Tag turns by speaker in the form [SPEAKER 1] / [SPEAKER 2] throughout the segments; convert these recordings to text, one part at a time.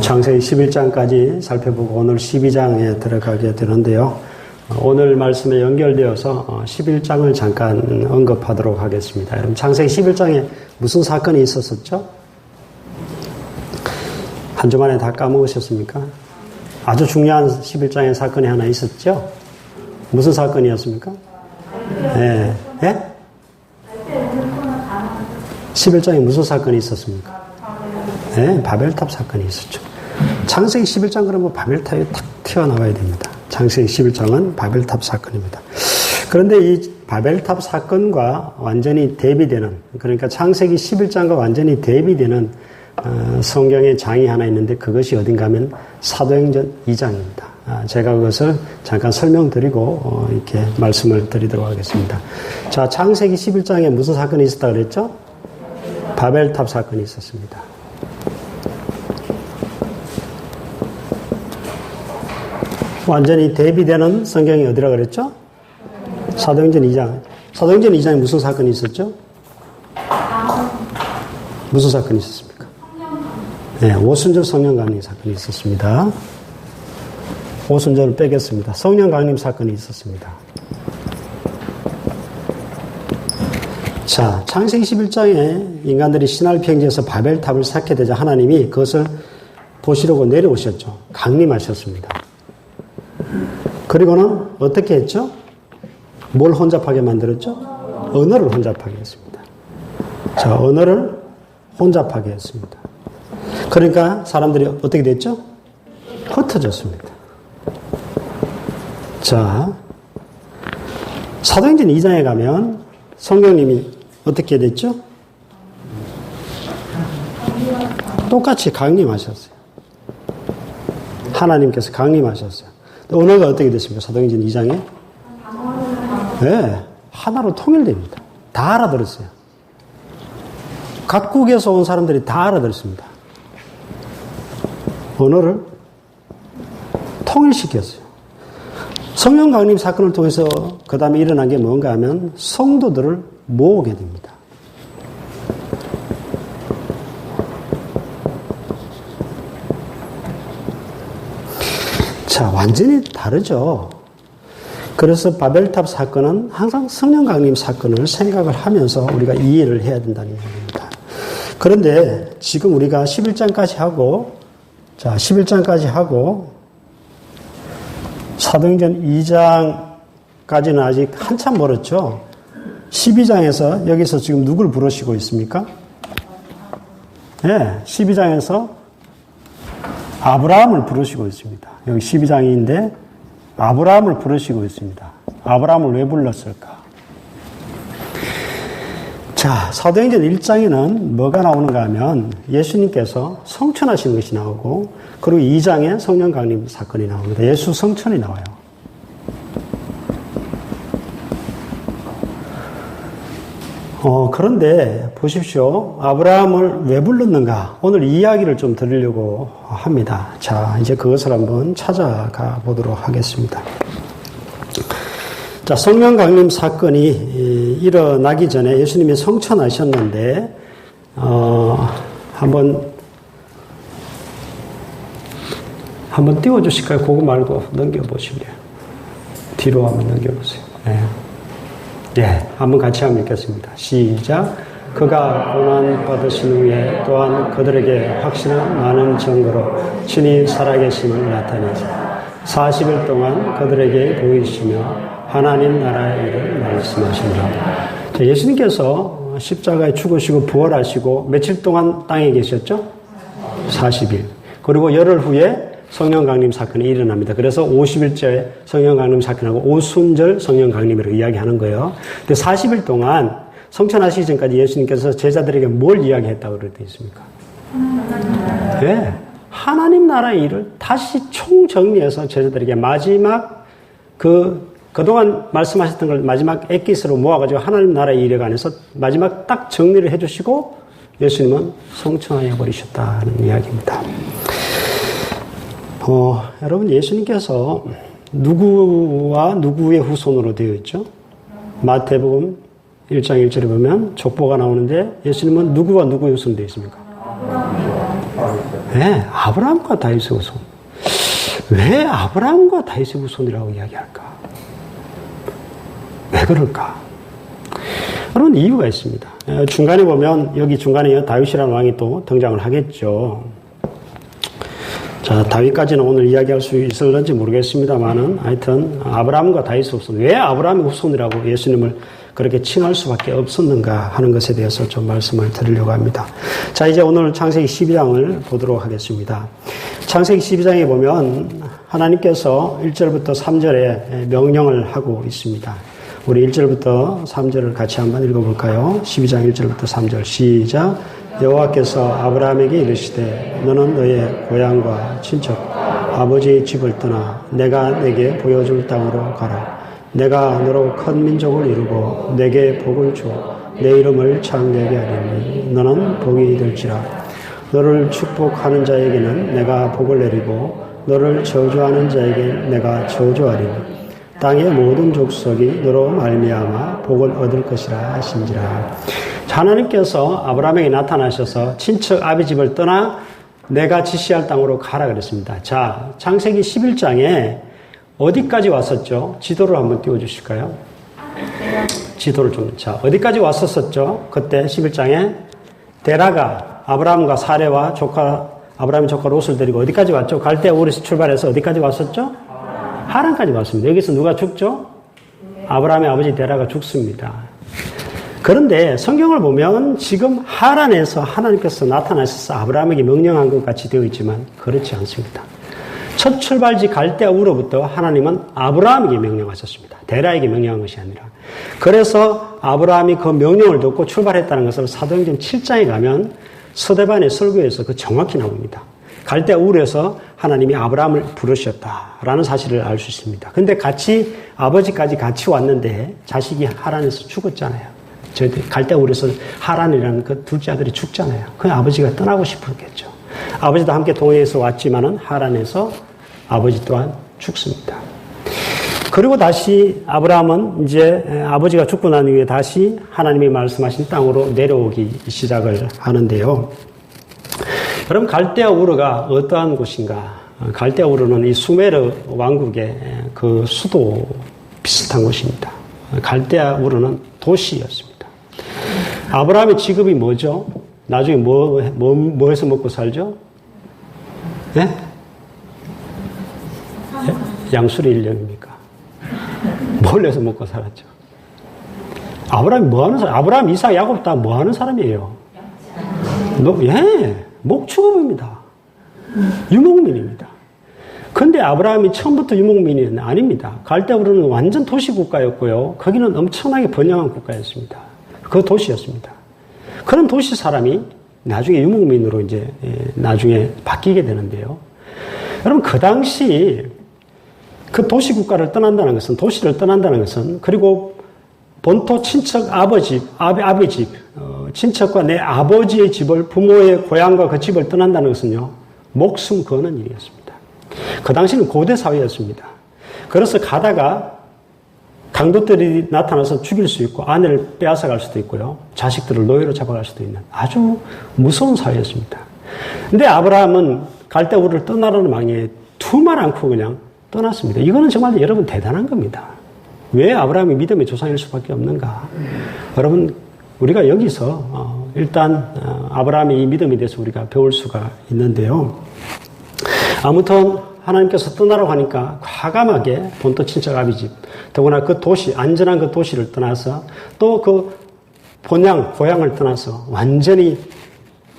[SPEAKER 1] 창세기 11장까지 살펴보고 오늘 12장에 들어가게 되는데요. 오늘 말씀에 연결되어서 11장을 잠깐 언급하도록 하겠습니다. 여러분, 창세기 11장에 무슨 사건이 있었었죠? 한 주만에 다 까먹으셨습니까? 아주 중요한 11장의 사건이 하나 있었죠? 무슨 사건이었습니까? 예? 예? 11장에 무슨 사건이 있었습니까? 네, 바벨탑 사건이 있었죠. 창세기 11장 그러면 바벨탑이 탁 튀어나와야 됩니다. 창세기 11장은 바벨탑 사건입니다. 그런데 이 바벨탑 사건과 완전히 대비되는, 그러니까 창세기 11장과 완전히 대비되는 성경의 장이 하나 있는데 그것이 어딘가 하면 사도행전 2장입니다. 제가 그것을 잠깐 설명드리고 이렇게 말씀을 드리도록 하겠습니다. 자, 창세기 11장에 무슨 사건이 있었다 그랬죠? 바벨탑 사건이 있었습니다. 완전히 대비되는 성경이 어디라 그랬죠? 사도행전 2장. 사도행전 2장에 무슨 사건이 있었죠? 무슨 사건이 있었습니까? 네, 오순절 성령 강림 사건이 있었습니다. 오순절을 빼겠습니다. 성령 강림 사건이 있었습니다. 자, 창세기 11장에 인간들이 시날 평지에서 바벨탑을 쌓게 되자 하나님이 그것을 보시려고 내려오셨죠. 강림하셨습니다. 그리고는 어떻게 했죠? 뭘 혼잡하게 만들었죠? 언어를 혼잡하게 했습니다. 자, 언어를 혼잡하게 했습니다. 그러니까 사람들이 어떻게 됐죠? 흩어졌습니다. 자, 사도행전 2장에 가면 성령님이 어떻게 됐죠? 똑같이 강림하셨어요. 하나님께서 강림하셨어요. 언어가 어떻게 됐습니까? 사도행전 2장에? 네, 하나로 통일됩니다. 다 알아들었어요. 각국에서 온 사람들이 다 알아들었습니다. 언어를 통일시켰어요. 성령 강림 사건을 통해서 그 다음에 일어난 게 뭔가 하면 성도들을 모으게 됩니다. 자, 완전히 다르죠. 그래서 바벨탑 사건은 항상 성령 강림 사건을 생각을 하면서 우리가 이해를 해야 된다는 얘기입니다. 그런데 지금 우리가 11장까지 하고, 자, 11장까지 하고, 사도행전 2장까지는 아직 한참 멀었죠. 12장에서 여기서 지금 누굴 부르시고 있습니까? 네, 12장에서 아브라함을 부르시고 있습니다. 여기 12장인데 아브라함을 부르시고 있습니다. 아브라함을 왜 불렀을까? 자, 사도행전 1장에는 뭐가 나오는가 하면 예수님께서 성천하시는 것이 나오고, 그리고 2장에 성령 강림 사건이 나옵니다. 예수 성천이 나와요. 그런데 보십시오. 아브라함을 왜 불렀는가? 오늘 이 이야기를 좀 드리려고 합니다. 자, 이제 그것을 한번 찾아가 보도록 하겠습니다. 자, 성령 강림 사건이 일어나기 전에 예수님이 성천하셨는데, 한번 띄워주실까요? 그거 말고 넘겨보실래요? 뒤로 한번 넘겨보세요. 네. 예, 한번 같이 한번 읽겠습니다. 시작. 그가 고난 받으신 후에 또한 그들에게 확신한 많은 증거로 친히 살아계심을 나타내사 40일 동안 그들에게 보이시며 하나님 나라의 일을 말씀하시니라. 예수님께서 십자가에 죽으시고 부활하시고 며칠 동안 땅에 계셨죠? 40일. 그리고 열흘 후에 성령 강림 사건이 일어납니다. 그래서 50일째 성령 강림 사건하고 오순절 성령 강림이라고 이야기하는 거예요. 근데 40일 동안 성천하시기 전까지 예수님께서 제자들에게 뭘 이야기했다고 그러고 있습니까? 네, 하나님 나라의 일을 다시 총정리해서 제자들에게 마지막 그동안 말씀하셨던 걸 마지막 엑기스로 모아가지고 하나님 나라의 일에 관해서 마지막 딱 정리를 해주시고 예수님은 성천하여 버리셨다는 이야기입니다. 여러분, 예수님께서 누구와 누구의 후손으로 되어 있죠? 마태복음 1장 1절에 보면 족보가 나오는데 예수님은 누구와 누구의 후손으로 되어 있습니까? 아브라함과 다윗의 후손. 왜 아브라함과 다윗의 후손이라고 이야기할까? 왜 그럴까? 그런 이유가 있습니다. 중간에 보면, 여기 중간에 다윗이라는 왕이 또 등장을 하겠죠. 자, 다윗까지는 오늘 이야기할 수 있을런지 모르겠습니다만은, 하여튼, 아브라함과 다윗의 후손. 왜 아브라함의 후손이라고 예수님을 그렇게 칭할 수밖에 없었는가 하는 것에 대해서 좀 말씀을 드리려고 합니다. 자, 이제 오늘 창세기 12장을 보도록 하겠습니다. 창세기 12장에 보면 하나님께서 1절부터 3절에 명령을 하고 있습니다. 우리 1절부터 3절을 같이 한번 읽어볼까요? 12장 1절부터 3절 시작. 여호와께서 아브라함에게 이르시되 너는 너의 고향과 친척 아버지의 집을 떠나 내가 내게 보여줄 땅으로 가라. 내가 너로 큰 민족을 이루고 내게 복을 주어 내 이름을 창대하게 하리니 너는 복이 될지라. 너를 축복하는 자에게는 내가 복을 내리고 너를 저주하는 자에게 내가 저주하리니 땅의 모든 족속이 너로 말미암아 복을 얻을 것이라 하신지라. 하나님께서 아브라함에게 나타나셔서 친척 아비 집을 떠나 내가 지시할 땅으로 가라 그랬습니다. 자, 창세기 11장에 어디까지 왔었죠? 지도를 한번 띄워주실까요? 지도를 좀. 자, 어디까지 왔었었죠? 그때 11장에 데라가 아브라함과 사레와 아브라함의 조카 롯을 데리고 어디까지 왔죠? 갈대아 우르에서 출발해서 어디까지 왔었죠? 하란까지 왔습니다. 여기서 누가 죽죠? 아브라함의 아버지 데라가 죽습니다. 그런데 성경을 보면 지금 하란에서 하나님께서 나타나셔서 아브라함에게 명령한 것 같이 되어 있지만 그렇지 않습니다. 첫 출발지 갈대아 우로부터 하나님은 아브라함에게 명령하셨습니다. 데라에게 명령한 것이 아니라. 그래서 아브라함이 그 명령을 듣고 출발했다는 것을 사도행전 7장에 가면 서대반의 설교에서 그 정확히 나옵니다. 갈대아 우르에서 하나님이 아브라함을 부르셨다라는 사실을 알 수 있습니다. 근데 아버지까지 같이 왔는데 자식이 하란에서 죽었잖아요. 갈대아 우르에서 하란이라는 그 둘째 아들이 죽잖아요. 그 아버지가 떠나고 싶었겠죠. 아버지도 함께 동행해서 왔지만은 하란에서 아버지 또한 죽습니다. 그리고 다시 아브라함은 이제 아버지가 죽고 난 이후에 다시 하나님이 말씀하신 땅으로 내려오기 시작을 하는데요. 그럼 갈대아 우르가 어떠한 곳인가? 갈대아 우르는 이 수메르 왕국의 그 수도 비슷한 곳입니다. 갈대아 우르는 도시였습니다. 아브라함의 직업이 뭐죠? 나중에 뭐해서 먹고 살죠? 네? 양수리 인력입니까? 뭘 해서 먹고 살았죠? 아브라함이 뭐 하는 사람? 아브라함, 이삭, 야곱 다 뭐 하는 사람이에요? 목축업입니다. 유목민입니다. 근데 아브라함이 처음부터 유목민이 아닙니다. 갈대아우르는 완전 도시국가였고요. 거기는 엄청나게 번영한 국가였습니다. 그 도시였습니다. 그런 도시 사람이 나중에 유목민으로 이제 나중에 바뀌게 되는데요. 여러분, 그 당시 그 도시국가를 떠난다는 것은, 도시를 떠난다는 것은, 그리고 본토 친척 아버지 집, 친척과 내 아버지의 집을, 부모의 고향과 그 집을 떠난다는 것은요, 목숨 거는 일이었습니다. 그 당시는 고대 사회였습니다. 그래서 가다가 강도들이 나타나서 죽일 수 있고, 아내를 빼앗아 갈 수도 있고요, 자식들을 노예로 잡아갈 수도 있는 아주 무서운 사회였습니다. 근데 아브라함은 갈대아 우르를 떠나라는 망에 두말 않고 그냥 떠났습니다. 이거는 정말 여러분 대단한 겁니다. 왜 아브라함이 믿음의 조상일 수밖에 없는가? 여러분, 우리가 여기서 일단 아브라함의 이 믿음에 대해서 우리가 배울 수가 있는데요. 아무튼 하나님께서 떠나라고 하니까 과감하게 본토 친척 아비집, 더구나 그 도시, 안전한 그 도시를 떠나서 또 그 고향을 떠나서 완전히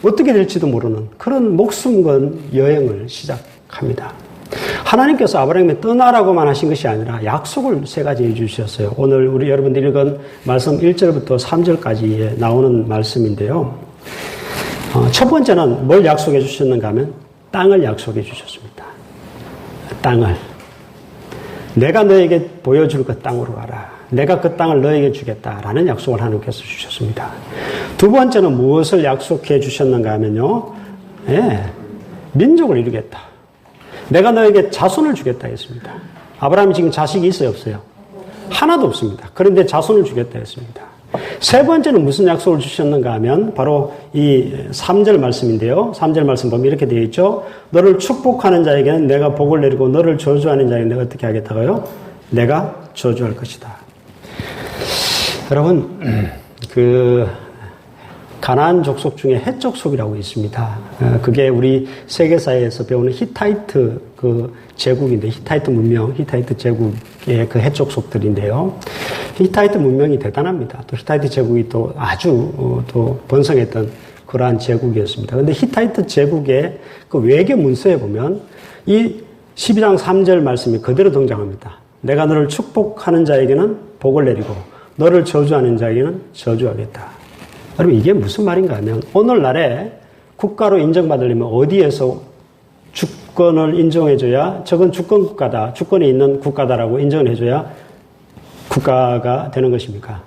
[SPEAKER 1] 어떻게 될지도 모르는 그런 목숨 건 여행을 시작합니다. 하나님께서 아브라함에 떠나라고만 하신 것이 아니라 약속을 3가지 해주셨어요. 오늘 우리 여러분들이 읽은 말씀 1절부터 3절까지에 나오는 말씀인데요. 첫 번째는 뭘 약속해 주셨는가 하면 땅을 약속해 주셨습니다. 땅을. 내가 너에게 보여줄 그 땅으로 가라. 내가 그 땅을 너에게 주겠다라는 약속을 하나님께서 주셨습니다. 두 번째는 무엇을 약속해 주셨는가 하면요. 민족을 이루겠다. 내가 너에게 자손을 주겠다 했습니다. 아브라함이 지금 자식이 있어요, 없어요? 하나도 없습니다. 그런데 자손을 주겠다 했습니다. 세 번째는 무슨 약속을 주셨는가 하면 바로 이 3절 말씀인데요. 3절 말씀 보면 이렇게 되어 있죠. 너를 축복하는 자에게는 내가 복을 내리고 너를 저주하는 자에게는 내가 어떻게 하겠다고요? 내가 저주할 것이다. 여러분, 가나안 족속 중에 헷 족속이라고 있습니다. 그게 우리 세계사에서 배우는 히타이트 제국인데, 히타이트 문명, 히타이트 제국의 그 헷 족속들인데요. 히타이트 문명이 대단합니다. 또 히타이트 제국이 또 아주 또 번성했던 그러한 제국이었습니다. 그런데 히타이트 제국의 그 외교 문서에 보면 이 12장 3절 말씀이 그대로 등장합니다. 내가 너를 축복하는 자에게는 복을 내리고 너를 저주하는 자에게는 저주하겠다. 여러분 이게 무슨 말인가 하면 오늘날에 국가로 인정받으려면 어디에서 주권을 인정해줘야 저건 주권국가다, 주권이 있는 국가다라고 인정을 해줘야 국가가 되는 것입니까?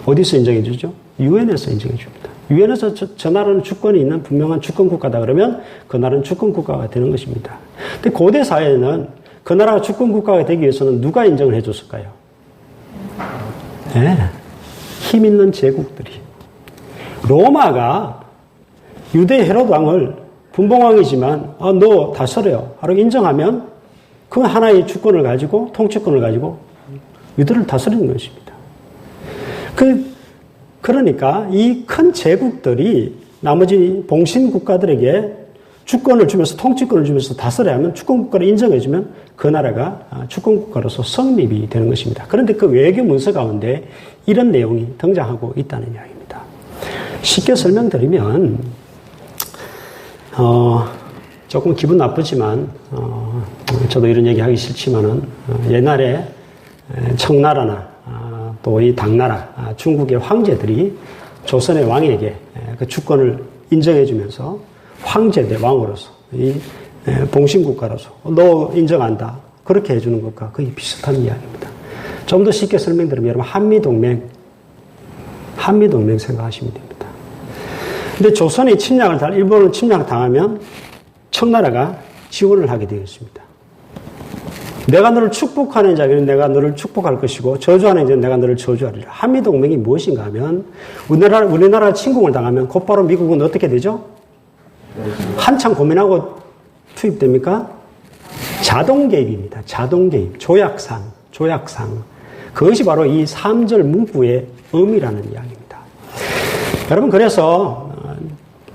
[SPEAKER 1] 어디서 인정해주죠? 유엔에서 인정해줍니다. 유엔에서 저 나라는 주권이 있는 분명한 주권국가다 그러면 그 나라는 주권국가가 되는 것입니다. 근데 고대 사회에는 그 나라가 주권국가가 되기 위해서는 누가 인정을 해줬을까요? 네, 힘 있는 제국들이. 로마가 유대 헤롯 왕을 분봉왕이지만 너 다스려 하고 인정하면 그 하나의 주권을 가지고 통치권을 가지고 유대를 다스리는 것입니다. 그러니까 이 큰 제국들이 나머지 봉신 국가들에게 주권을 주면서 통치권을 주면서 다스려야 하면 주권국가를 인정해주면 그 나라가 주권국가로서 성립이 되는 것입니다. 그런데 그 외교 문서 가운데 이런 내용이 등장하고 있다는 이야기입니다. 쉽게 설명드리면 조금 기분 나쁘지만 저도 이런 얘기 하기 싫지만은 옛날에 청나라나 또 이 당나라 중국의 황제들이 조선의 왕에게 그 주권을 인정해주면서 황제대 왕으로서 이 봉신국가로서 너 인정한다 그렇게 해주는 것과 거의 비슷한 이야기입니다. 좀 더 쉽게 설명드리면 여러분 한미동맹 생각하시면 됩니다. 근데 조선이 일본을 침략을 당하면 청나라가 지원을 하게 되어 있습니다. 내가 너를 축복하는 자에게는 내가 너를 축복할 것이고 저주하는 자는 내가 너를 저주하리라. 한미동맹이 무엇인가 하면 우리나라가 침공을 당하면 곧바로 미국은 어떻게 되죠? 한참 고민하고 투입됩니까? 자동 개입입니다. 자동 개입. 조약상. 그것이 바로 이 3절 문구의 의미라는 이야기입니다. 여러분 그래서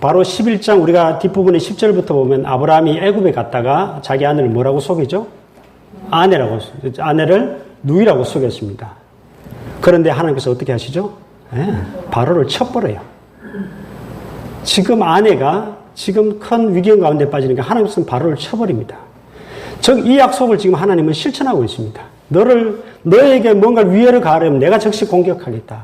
[SPEAKER 1] 바로 11장 우리가 뒷부분에 10절부터 보면 아브라함이 애굽에 갔다가 자기 아내를 뭐라고 속이죠? 아내를 누이라고 속였습니다. 그런데 하나님께서 어떻게 하시죠? 바로를 쳐버려요. 지금 아내가 지금 큰 위기감 가운데 빠지니까 하나님께서는 바로를 쳐버립니다. 즉 이 약속을 지금 하나님은 실천하고 있습니다. 너에게 뭔가 위해를 가하려면 내가 즉시 공격하겠다.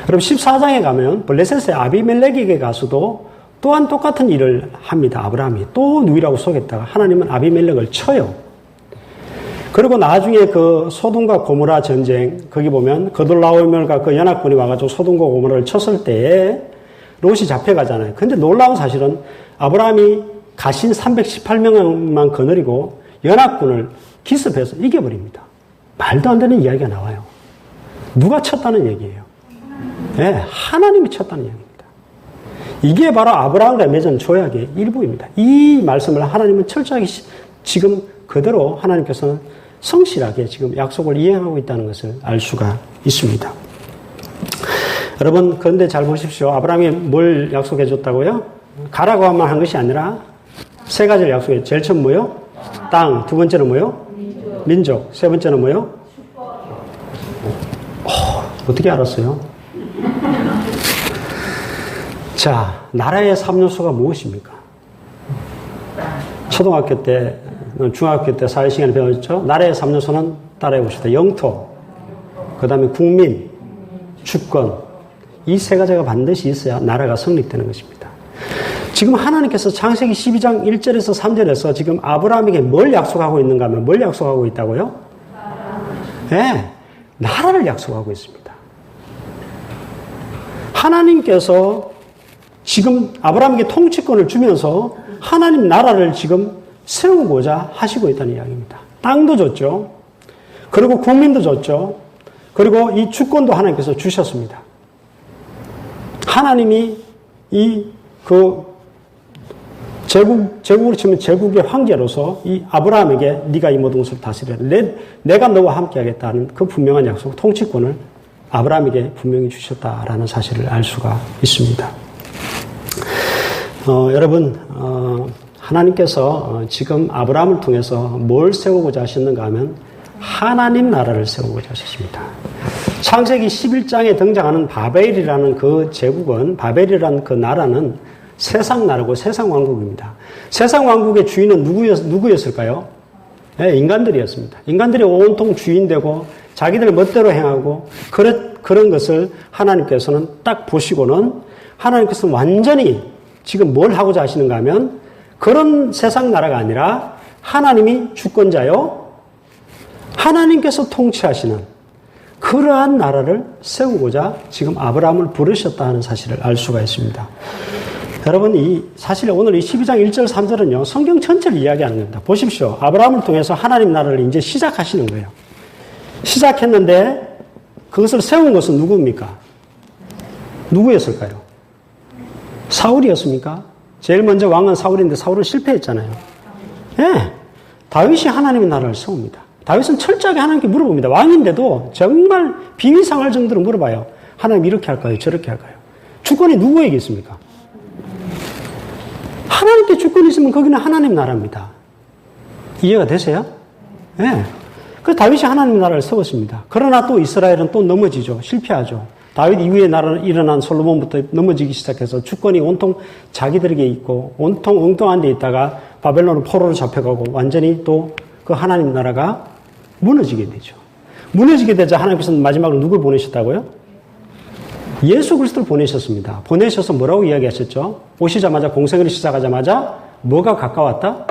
[SPEAKER 1] 여러분 14장에 가면 블레셋의 아비멜렉에게 가서도 또한 똑같은 일을 합니다. 아브라함이 또 누이라고 속였다가 하나님은 아비멜렉을 쳐요. 그리고 나중에 그 소돔과 고모라 전쟁 거기 보면 그돌라오멜과 그 연합군이 와가지고 소돔과 고모라를 쳤을 때에 롯이 잡혀가잖아요. 근데 놀라운 사실은 아브라함이 가신 318명만 거느리고 연합군을 기습해서 이겨버립니다. 말도 안 되는 이야기가 나와요. 누가 쳤다는 얘기예요? 네, 하나님이 쳤다는 얘기입니다. 이게 바로 아브라함과 맺은 조약의 일부입니다. 이 말씀을 하나님은 철저하게 지금 그대로 하나님께서는 성실하게 지금 약속을 이행하고 있다는 것을 알 수가 있습니다. 여러분 그런데 잘 보십시오. 아브라함이 뭘 약속해 줬다고요? 가라고 하면 한 것이 아니라 세 가지를 약속해. 제일 처음 뭐요? 땅. 두 번째는 뭐요? 민족. 세 번째는 뭐요? 어떻게 알았어요? 자, 나라의 3요소가 무엇입니까? 초등학교 때, 중학교 때 사회시간에 배웠죠? 나라의 3요소는 따라해 봅시다. 영토, 그 다음에 국민, 주권. 이 세 가지가 반드시 있어야 나라가 성립되는 것입니다. 지금 하나님께서 창세기 12장 1절에서 3절에서 지금 아브라함에게 뭘 약속하고 있는가 하면 뭘 약속하고 있다고요? 네, 나라를 약속하고 있습니다. 하나님께서 지금 아브라함에게 통치권을 주면서 하나님 나라를 지금 세우고자 하시고 있다는 이야기입니다. 땅도 줬죠. 그리고 국민도 줬죠. 그리고 이 주권도 하나님께서 주셨습니다. 하나님이 제국으로 치면 제국의 황제로서 이 아브라함에게 네가 이 모든 것을 다스려라. 내가 너와 함께 하겠다는 그 분명한 약속, 통치권을 아브라함에게 분명히 주셨다라는 사실을 알 수가 있습니다. 여러분, 하나님께서 지금 아브라함을 통해서 뭘 세우고자 하셨는가 하면 하나님 나라를 세우고자 하셨습니다. 창세기 11장에 등장하는 바벨이라는 그 제국은, 바벨이라는 그 나라는 세상 나라고 세상 왕국입니다. 세상 왕국의 주인은 누구였을까요? 네, 인간들이었습니다. 인간들이 온통 주인되고 자기들 멋대로 행하고 그런 것을 하나님께서는 딱 보시고는 하나님께서는 완전히 지금 뭘 하고자 하시는가 하면 그런 세상 나라가 아니라 하나님이 주권자요, 하나님께서 통치하시는 그러한 나라를 세우고자 지금 아브라함을 부르셨다 하는 사실을 알 수가 있습니다. 여러분, 사실 오늘 이 12장 1절 3절은요, 성경 전체를 이야기하는 겁니다. 보십시오. 아브라함을 통해서 하나님 나라를 이제 시작하시는 거예요. 시작했는데 그것을 세운 것은 누구입니까? 누구였을까요? 사울이었습니까? 제일 먼저 왕은 사울인데 사울은 실패했잖아요. 예. 다윗이 하나님의 나라를 세웁니다. 다윗은 철저하게 하나님께 물어봅니다. 왕인데도 정말 비위상할 정도로 물어봐요. 하나님 이렇게 할까요? 저렇게 할까요? 주권이 누구에게 있습니까? 하나님께 주권이 있으면 거기는 하나님 나라입니다. 이해가 되세요? 네. 그래서 다윗이 하나님 나라를 세웠습니다. 그러나 또 이스라엘은 또 넘어지죠. 실패하죠. 다윗 이후에 일어난 솔로몬부터 넘어지기 시작해서 주권이 온통 자기들에게 있고 온통 엉뚱한 데 있다가 바벨론 포로로 잡혀가고 완전히 또 그 하나님 나라가 무너지게 되죠. 무너지게 되자 하나님께서는 마지막으로 누굴 보내셨다고요? 예수 그리스도를 보내셨습니다. 보내셔서 뭐라고 이야기하셨죠? 오시자마자 공생을 시작하자마자 뭐가 가까웠다?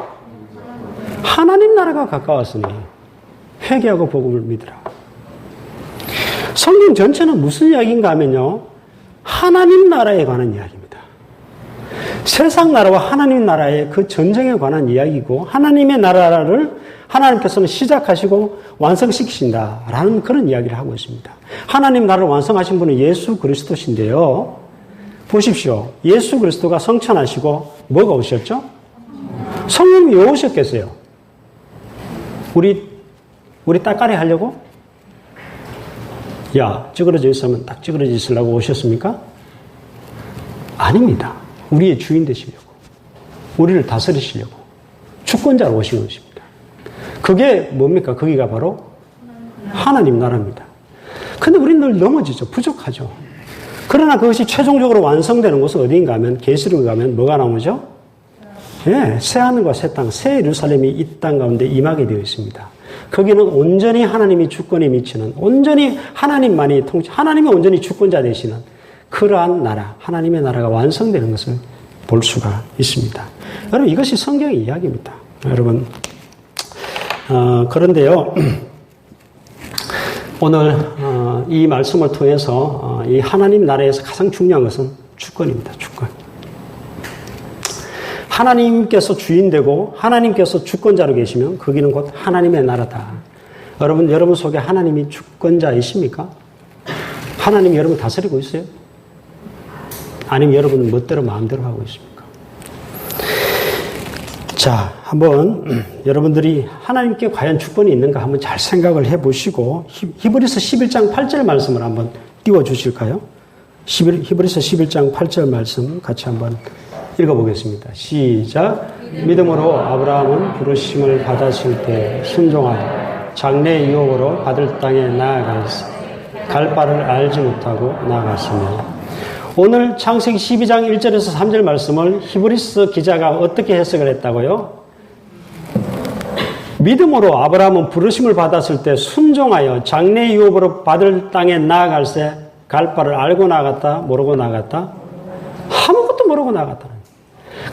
[SPEAKER 1] 하나님 나라가 가까웠으니 회개하고 복음을 믿으라. 성경 전체는 무슨 이야기인가 하면요, 하나님 나라에 관한 이야기입니다. 세상 나라와 하나님 나라의 그 전쟁에 관한 이야기고, 하나님의 나라를 하나님께서는 시작하시고 완성시키신다라는 그런 이야기를 하고 있습니다. 하나님 나라를 완성하신 분은 예수 그리스도신데요. 보십시오. 예수 그리스도가 성천하시고 뭐가 오셨죠? 성령이 왜 오셨겠어요? 우리 따까리 하려고? 야, 찌그러져 있으면 딱 찌그러져 있으려고 오셨습니까? 아닙니다. 우리의 주인 되시려고. 우리를 다스리시려고. 주권자로 오신 것입니다. 그게 뭡니까? 거기가 바로 하나님 나라입니다. 근데 우리는 늘 넘어지죠. 부족하죠. 그러나 그것이 최종적으로 완성되는 곳은 어디인가 하면, 계시록에 가면 뭐가 나오죠? 예, 새하늘과 새 땅, 새 예루살렘이 이 땅 가운데 임하게 되어 있습니다. 거기는 온전히 하나님이 주권에 미치는, 온전히 하나님만이 하나님이 온전히 주권자 되시는 그러한 나라, 하나님의 나라가 완성되는 것을 볼 수가 있습니다. 여러분, 이것이 성경의 이야기입니다. 여러분, 그런데요, 오늘 이 말씀을 통해서 이 하나님 나라에서 가장 중요한 것은 주권입니다. 주권. 하나님께서 주인되고 하나님께서 주권자로 계시면 거기는 곧 하나님의 나라다. 여러분 속에 하나님이 주권자이십니까? 하나님이 여러분 다스리고 있어요? 아니면 여러분은 멋대로 마음대로 하고 있습니까? 자, 한번 여러분들이 하나님께 과연 주권이 있는가 한번 잘 생각을 해보시고 히브리서 11장 8절 말씀을 한번 띄워주실까요? 히브리서 11장 8절 말씀 같이 한번 읽어보겠습니다. 시작. 믿음으로 아브라함은 부르심을 받았을 때 순종하여 장래 유업으로 받을 땅에 나아가서 갈 바를 알지 못하고 나아갔으며. 오늘 창세기 12장 1절에서 3절 말씀을 히브리서 기자가 어떻게 해석을 했다고요? 믿음으로 아브라함은 부르심을 받았을 때 순종하여 장래 유업으로 받을 땅에 나아갈새 갈 바를 알고 나갔다, 모르고 나갔다? 아무것도 모르고 나갔다.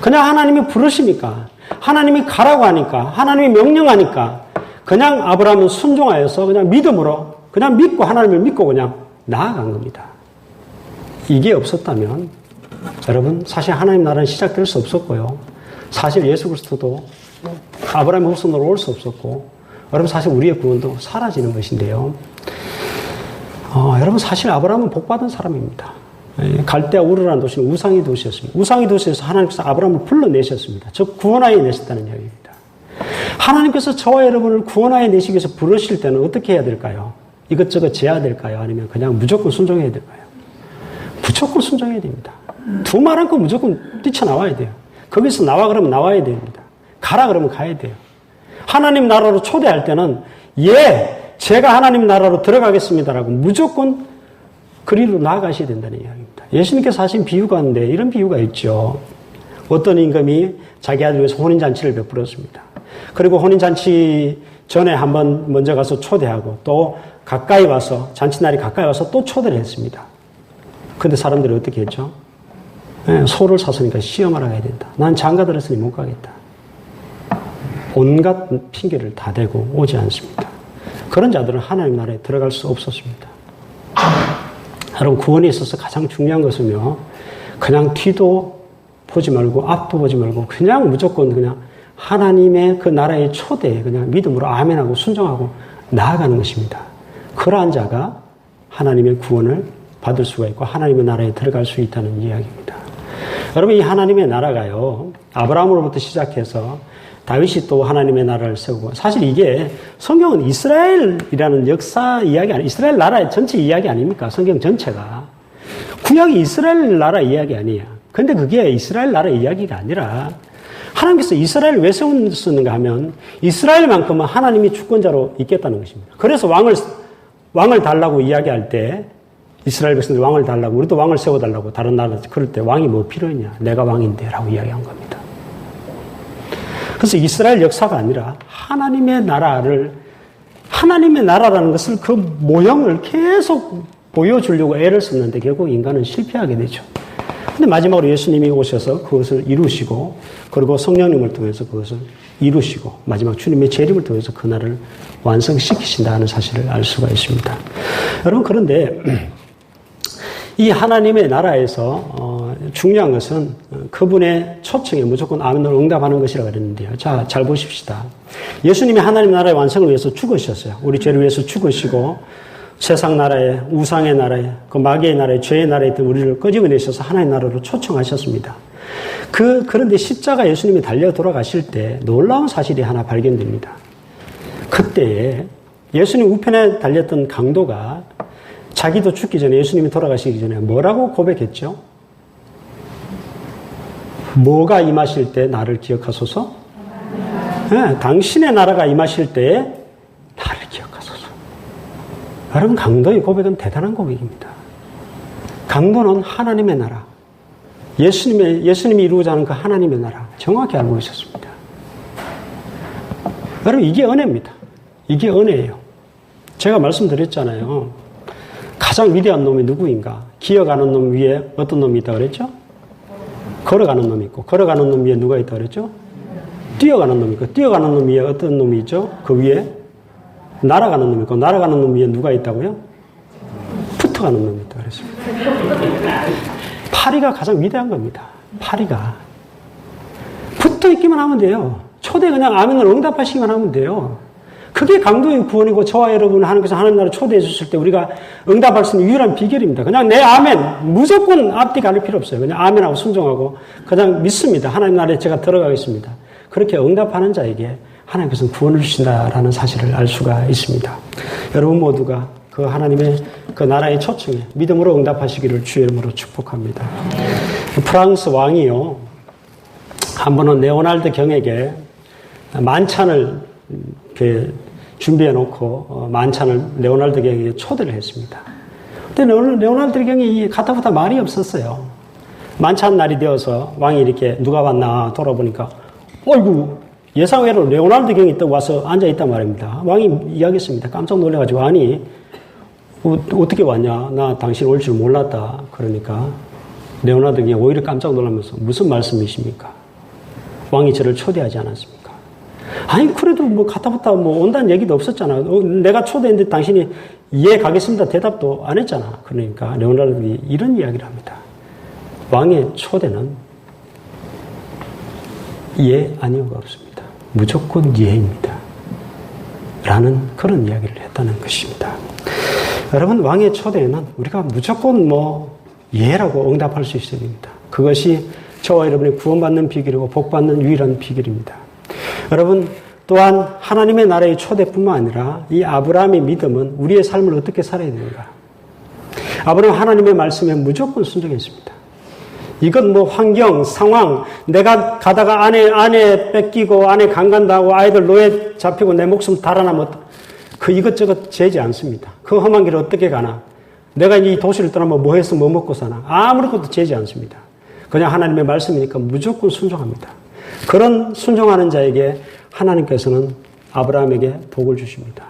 [SPEAKER 1] 그냥 하나님이 부르시니까, 하나님이 가라고 하니까, 하나님이 명령하니까 그냥 아브라함은 순종하여서 그냥 믿음으로, 그냥 믿고 하나님을 믿고 그냥 나아간 겁니다. 이게 없었다면 여러분 사실 하나님 나라는 시작될 수 없었고요. 사실 예수 그리스도도 아브라함의 후손으로 올 수 없었고, 여러분 사실 우리의 구원도 사라지는 것인데요. 여러분 사실 아브라함은 복받은 사람입니다. 갈대아 우르라는 도시는 우상의 도시였습니다. 우상의 도시에서 하나님께서 아브라함을 불러내셨습니다. 즉 구원하여 내셨다는 이야기입니다. 하나님께서 저와 여러분을 구원하여 내시기 위해서 부르실 때는 어떻게 해야 될까요? 이것저것 재야 될까요? 아니면 그냥 무조건 순종해야 될까요? 무조건 순종해야 됩니다. 두 말 않고 무조건 뛰쳐나와야 돼요. 거기서 나와 그러면 나와야 됩니다. 가라 그러면 가야 돼요. 하나님 나라로 초대할 때는 예, 제가 하나님 나라로 들어가겠습니다라고 무조건 그리로 나아가셔야 된다는 이야기입니다. 예수님께서 하신 비유가 있는데 이런 비유가 있죠. 어떤 임금이 자기 아들 위해서 혼인잔치를 베풀었습니다. 그리고 혼인잔치 전에 한번 먼저 가서 초대하고 또 가까이 와서 잔치날이 가까이 와서 또 초대를 했습니다. 근데 사람들이 어떻게 했죠? 소를 샀으니까 시험하러 가야 된다. 난 장가 들었으니 못 가겠다. 온갖 핑계를 다 대고 오지 않습니다. 그런 자들은 하나님 나라에 들어갈 수 없었습니다. 여러분 구원에 있어서 가장 중요한 것은요. 그냥 뒤도 보지 말고 앞도 보지 말고 그냥 무조건 그냥 하나님의 그 나라의 초대에 그냥 믿음으로 아멘하고 순종하고 나아가는 것입니다. 그러한 자가 하나님의 구원을 받을 수가 있고 하나님의 나라에 들어갈 수 있다는 이야기입니다. 여러분 이 하나님의 나라가요. 아브라함으로부터 시작해서 다윗이 또 하나님의 나라를 세우고 사실 이게 성경은 이스라엘이라는 역사 이야기 아니 이스라엘 나라의 전체 이야기 아닙니까? 성경 전체가. 구약이 이스라엘 나라 이야기 아니에요. 근데 그게 이스라엘 나라 이야기가 아니라 하나님께서 이스라엘을 왜 세우셨는가 하면 이스라엘만큼은 하나님이 주권자로 있겠다는 것입니다. 그래서 왕을 달라고 이야기할 때 이스라엘 백성들 왕을 달라고 우리도 왕을 세워달라고 다른 나라 그럴 때 왕이 뭐 필요했냐 내가 왕인데 라고 이야기한 겁니다. 그래서 이스라엘 역사가 아니라 하나님의 나라라는 것을 그 모형을 계속 보여주려고 애를 썼는데 결국 인간은 실패하게 되죠. 근데 마지막으로 예수님이 오셔서 그것을 이루시고 그리고 성령님을 통해서 그것을 이루시고 마지막 주님의 재림을 통해서 그 날을 완성시키신다 하는 사실을 알 수가 있습니다. 여러분 그런데 이 하나님의 나라에서 중요한 것은 그분의 초청에 무조건 아멘으로 응답하는 것이라고 그랬는데요. 자, 잘 보십시다. 예수님이 하나님 나라의 완성을 위해서 죽으셨어요. 우리 죄를 위해서 죽으시고 세상 나라에 우상의 나라에 그 마귀의 나라에 죄의 나라에 있던 우리를 끄집어내셔서 하나님 나라로 초청하셨습니다. 그런데 십자가 예수님이 달려 돌아가실 때 놀라운 사실이 하나 발견됩니다. 그때에 예수님 우편에 달렸던 강도가 자기도 죽기 전에 예수님이 돌아가시기 전에 뭐라고 고백했죠? 뭐가 임하실 때 나를 기억하소서? 네, 당신의 나라가 임하실 때에 나를 기억하소서. 여러분 강도의 고백은 대단한 고백입니다. 강도는 하나님의 나라, 예수님이 이루고자 하는 그 하나님의 나라 정확히 알고 있었습니다. 여러분 이게 은혜입니다. 이게 은혜예요. 제가 말씀드렸잖아요. 가장 위대한 놈이 누구인가? 기어가는 놈 위에 어떤 놈이 있다고 그랬죠? 걸어가는 놈이 있고 걸어가는 놈 위에 누가 있다고 그랬죠? 뛰어가는 놈이 있고 뛰어가는 놈 위에 어떤 놈이 있죠? 그 위에 날아가는 놈이 있고 날아가는 놈 위에 누가 있다고요? 붙어가는 놈이 있다고 그랬습니다. 파리가 가장 위대한 겁니다. 파리가 붙어있기만 하면 돼요. 초대 그냥 아멘으로 응답하시기만 하면 돼요. 그게 강도의 구원이고 저와 여러분 하나님께서 하나님 나라를 초대해 주실 때 우리가 응답할 수 있는 유일한 비결입니다. 그냥 내 아멘 무조건 앞뒤 가릴 필요 없어요. 그냥 아멘하고 순종하고 그냥 믿습니다. 하나님 나라에 제가 들어가겠습니다. 그렇게 응답하는 자에게 하나님께서는 구원을 주신다라는 사실을 알 수가 있습니다. 여러분 모두가 그 하나님의 그 나라의 초청에 믿음으로 응답하시기를 주의 이름으로 축복합니다. 프랑스 왕이요 한 번은 레오날드 경에게 만찬을 준비해 놓고 만찬을 레오날드 경에게 초대를 했습니다. 근데 레오날드 경이 가타부타 말이 없었어요. 만찬 날이 되어서 왕이 이렇게 누가 왔나 돌아보니까 어이구 예상외로 레오날드 경이 또 와서 앉아 있단 말입니다. 왕이 이야기했습니다. 깜짝 놀라가지고 아니 어떻게 왔냐? 나 당신 올 줄 몰랐다. 그러니까 레오날드 경이 오히려 깜짝 놀라면서 무슨 말씀이십니까? 왕이 저를 초대하지 않았습니까? 아니 그래도 뭐 가타부타 뭐 온다는 얘기도 없었잖아. 내가 초대했는데 당신이 예 가겠습니다 대답도 안 했잖아. 그러니까 레오날드가 이런 이야기를 합니다. 왕의 초대는 예 아니오가 없습니다. 무조건 예입니다. 라는 그런 이야기를 했다는 것입니다. 여러분 왕의 초대에는 우리가 무조건 뭐 예라고 응답할 수 있어야 됩니다. 그것이 저와 여러분이 구원받는 비결이고 복받는 유일한 비결입니다. 여러분, 또한 하나님의 나라의 초대뿐만 아니라 이 아브라함의 믿음은 우리의 삶을 어떻게 살아야 되는가? 아브라함은 하나님의 말씀에 무조건 순종했습니다. 이건 뭐 환경, 상황, 내가 가다가 아내 뺏기고 아내 강간당하고 아이들 노예 잡히고 내 목숨 달아나면 그 이것저것 재지 않습니다. 그 험한 길을 어떻게 가나? 내가 이 도시를 떠나면 뭐 해서 뭐 먹고 사나? 아무것도 재지 않습니다. 그냥 하나님의 말씀이니까 무조건 순종합니다. 그런 순종하는 자에게 하나님께서는 아브라함에게 복을 주십니다.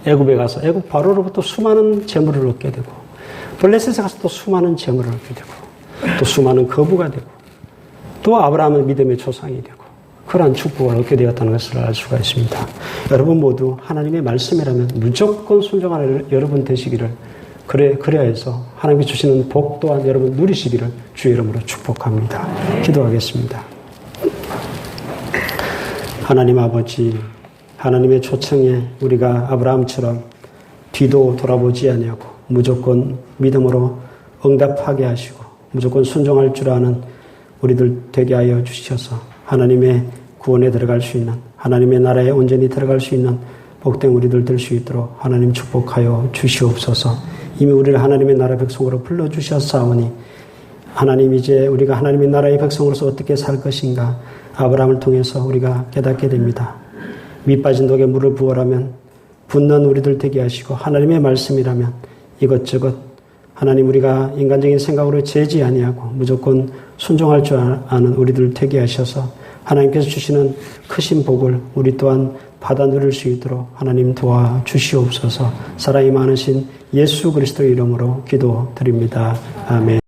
[SPEAKER 1] 애굽에 가서 애굽 바로로부터 수많은 재물을 얻게 되고 블레셋에 가서 또 수많은 재물을 얻게 되고 또 수많은 거부가 되고 또 아브라함은 믿음의 조상이 되고 그러한 축복을 얻게 되었다는 것을 알 수가 있습니다. 여러분 모두 하나님의 말씀이라면 무조건 순종하는 여러분 되시기를 그래야 해서 하나님이 주시는 복 또한 여러분 누리시기를 주의 이름으로 축복합니다. 기도하겠습니다. 하나님 아버지, 하나님의 초청에 우리가 아브라함처럼 뒤도 돌아보지 아니하고 무조건 믿음으로 응답하게 하시고 무조건 순종할 줄 아는 우리들 되게 하여 주셔서 하나님의 구원에 들어갈 수 있는, 하나님의 나라에 온전히 들어갈 수 있는 복된 우리들 될 수 있도록 하나님 축복하여 주시옵소서. 이미 우리를 하나님의 나라 백성으로 불러주셨사오니 하나님 이제 우리가 하나님의 나라의 백성으로서 어떻게 살 것인가 아브라함을 통해서 우리가 깨닫게 됩니다. 밑빠진 독에 물을 부어라면 붙는 우리들 되게 하시고 하나님의 말씀이라면 이것저것 하나님 우리가 인간적인 생각으로 재지 아니하고 무조건 순종할 줄 아는 우리들 되게 하셔서 하나님께서 주시는 크신 복을 우리 또한 받아 누릴 수 있도록 하나님 도와주시옵소서. 사랑이 많으신 예수 그리스도의 이름으로 기도드립니다. 아멘.